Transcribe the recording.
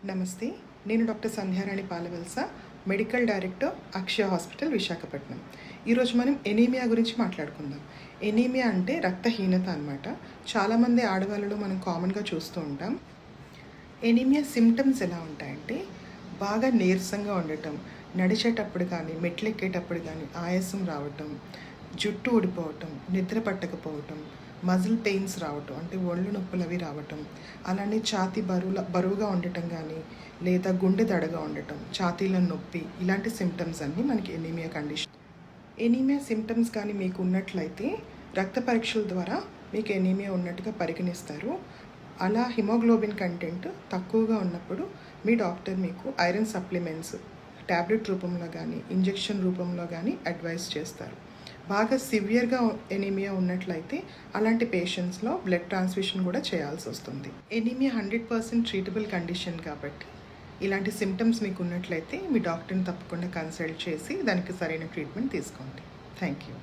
నమస్తే, నేను doctor Sandhyarani Palavalasa, medical director Akshaya hospital Visakhapatnam. ఈరోజు మనం ఎనీమియా గురించి మాట్లాడుకుందాం. ఎనీమియా అంటే రక్తహీనత అన్నమాట. చాలామంది ఆడవాళ్ళలో మనం కామన్గా చూస్తూ ఉంటాం. ఎనీమియా సిమ్టమ్స్ ఎలా ఉంటాయంటే బాగా నీరసంగా ఉండటం, నడిచేటప్పుడు కానీ మెట్లెక్కేటప్పుడు కానీ ఆయాసం రావటం, జుట్టు ఊడిపోవటం, నిద్ర పట్టకపోవటం, మజిల్ పెయిన్స్ రావటం అంటే ఒళ్ళు నొప్పులు అవి రావటం, అలానే ఛాతీ బరువుగా ఉండటం కానీ లేదా గుండె దడగా ఉండటం, ఛాతీలో నొప్పి, ఇలాంటి సిమ్టమ్స్ అన్నీ మనకి ఎనీమియా కండిషన్. ఎనీమియా సిమ్టమ్స్ కానీ మీకు ఉన్నట్లయితే రక్త పరీక్షల ద్వారా మీకు ఎనీమియా ఉన్నట్టుగా పరిగణిస్తారు. అలా హిమోగ్లోబిన్ కంటెంట్ తక్కువగా ఉన్నప్పుడు మీ డాక్టర్ మీకు ఐరన్ సప్లిమెంట్స్ ట్యాబ్లెట్ రూపంలో కానీ ఇంజెక్షన్ రూపంలో కానీ అడ్వైస్ చేస్తారు. బాగా సివియర్గా ఎనీమియా ఉన్నట్లయితే అలాంటి పేషెంట్స్లో బ్లడ్ ట్రాన్స్ఫ్యూషన్ కూడా చేయాల్సి వస్తుంది. ఎనీమియా 100% ట్రీటబుల్ కండిషన్ కాబట్టి ఇలాంటి సిమ్టమ్స్ మీకు ఉన్నట్లయితే మీ డాక్టర్ని తప్పకుండా కన్సల్ట్ చేసి దానికి సరైన ట్రీట్మెంట్ తీసుకోండి. Thank you.